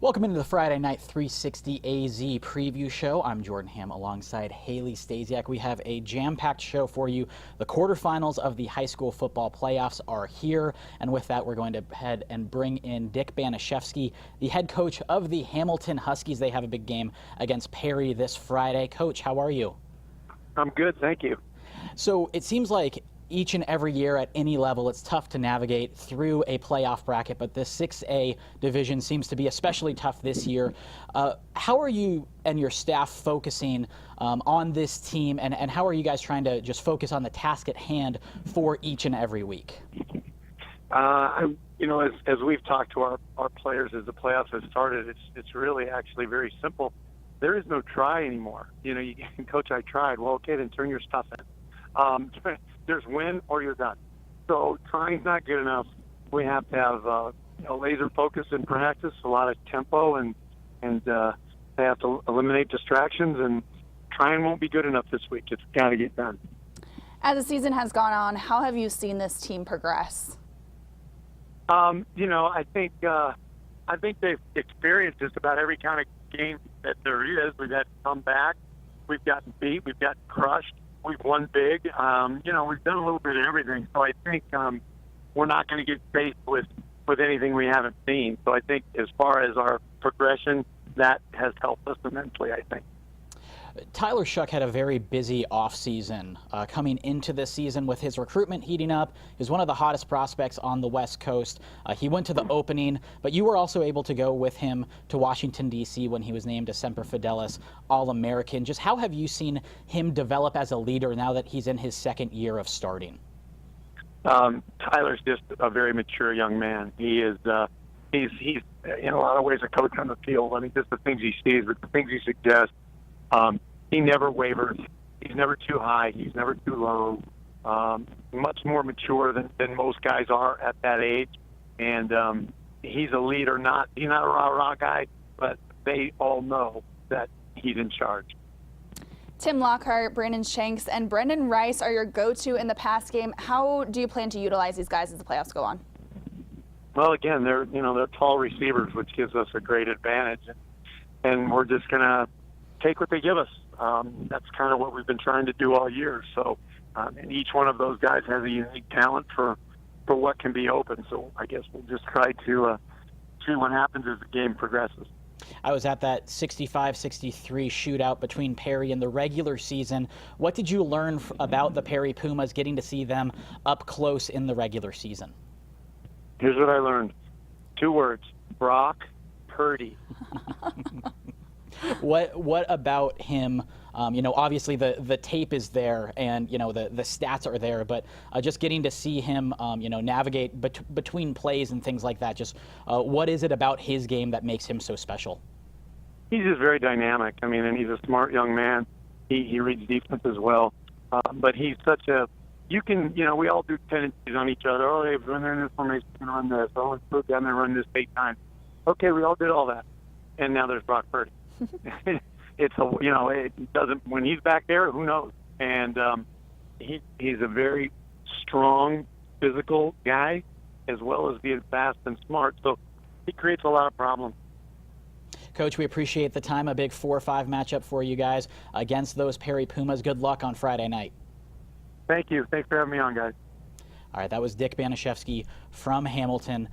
Welcome into the Friday Night 360 AZ preview show. I'm Jordan Ham alongside Haley Stasiak. We have a jam-packed show for you. The quarterfinals of the high school football playoffs are here, and with that, we're going to head and bring in Dick Baniszewski, the head coach of the Hamilton Huskies. They have a big game against Perry this Friday. Coach, how are you? I'm good, thank you. So it seems like each and every year at any level, it's tough to navigate through a playoff bracket, but this 6A division seems to be especially tough this year. How are you and your staff focusing on this team, and how are you guys trying to just focus on the task at hand for each and every week? As we've talked to our players as the playoffs have started, it's really actually very simple. There is no try anymore. Coach, I tried. Well, okay, then turn your stuff in. There's win or you're done. So trying's not good enough. We have to have laser focus in practice, a lot of tempo, and they have to eliminate distractions. And trying won't be good enough this week. It's got to get done. As the season has gone on, how have you seen this team progress? I think they've experienced just about every kind of game that there is. We've had to come back. We've gotten beat. We've gotten crushed. We've won big. We've done a little bit of everything. So I think we're not going to get faced with anything we haven't seen. So I think as far as our progression, that has helped us immensely, I think. Tyler Shuck had a very busy offseason coming into this season with his recruitment heating up. He was one of the hottest prospects on the West Coast. He went to the opening, but you were also able to go with him to Washington, D.C. when he was named a Semper Fidelis All-American. Just how have you seen him develop as a leader now that he's in his second year of starting? Tyler's just a very mature young man. He is he's in a lot of ways a coach on the field. I mean, just the things he sees, but the things he suggests. He never wavers. He's never too high. He's never too low. Much more mature than most guys are at that age. And he's a leader. He's not a rah-rah guy, but they all know that he's in charge. Tim Lockhart, Brandon Shanks, and Brendan Rice are your go-to in the pass game. How do you plan to utilize these guys as the playoffs go on? Well, again, they're tall receivers, which gives us a great advantage. And we're just going to take what they give us. That's kind of what we've been trying to do all year. So, and each one of those guys has a unique talent for what can be open. So I guess we'll just try to see what happens as the game progresses. I was at that 65-63 shootout between Perry and the regular season. What did you learn about the Perry Pumas, getting to see them up close in the regular season? Here's what I learned. 2 words: Brock Purdy. What about him? Obviously the tape is there, and the stats are there, but just getting to see him, navigate between plays and things like that. Just what is it about his game that makes him so special? He's just very dynamic. I mean, and he's a smart young man. He reads defense as well, but he's such a. We all do tendencies on each other. Oh, they've run in this formation, run this. Oh, let's go down there and run this 8 times. Okay, we all did all that, and now there's Brock Purdy. It doesn't. When he's back there, who knows? And he's a very strong, physical guy, as well as being fast and smart. So he creates a lot of problems. Coach, we appreciate the time. A big 4-5 matchup for you guys against those Perry Pumas. Good luck on Friday night. Thank you. Thanks for having me on, guys. All right, that was Dick Baniszewski from Hamilton.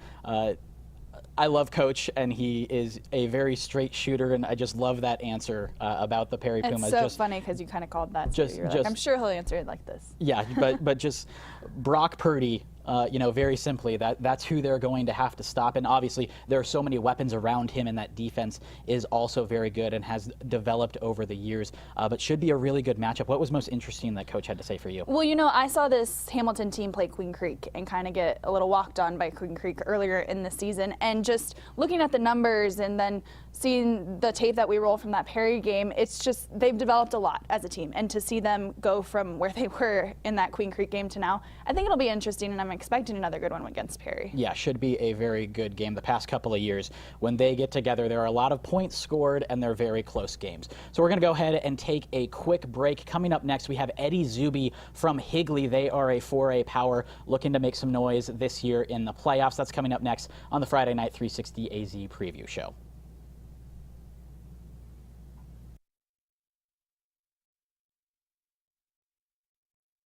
I love Coach, and he is a very straight shooter, and I just love that answer about the Perry Pumas. It's so funny because you kind of called that. I'm sure he'll answer it like this. Yeah, but just Brock Purdy. Very simply, that's who they're going to have to stop. And obviously, there are so many weapons around him, and that defense is also very good and has developed over the years. But should be a really good matchup. What was most interesting that Coach had to say for you? Well, I saw this Hamilton team play Queen Creek and kind of get a little walked on by Queen Creek earlier in the season. And just looking at the numbers and then seeing the tape that we roll from that Perry game, it's just they've developed a lot as a team. And to see them go from where they were in that Queen Creek game to now, I think it'll be interesting, and I'm expecting another good one against Perry. Yeah, should be a very good game. The past couple of years, when they get together, there are a lot of points scored, and they're very close games. So we're going to go ahead and take a quick break. Coming up next, we have Eddie Zuby from Higley. They are a 4A power looking to make some noise this year in the playoffs. That's coming up next on the Friday Night 360 AZ Preview Show.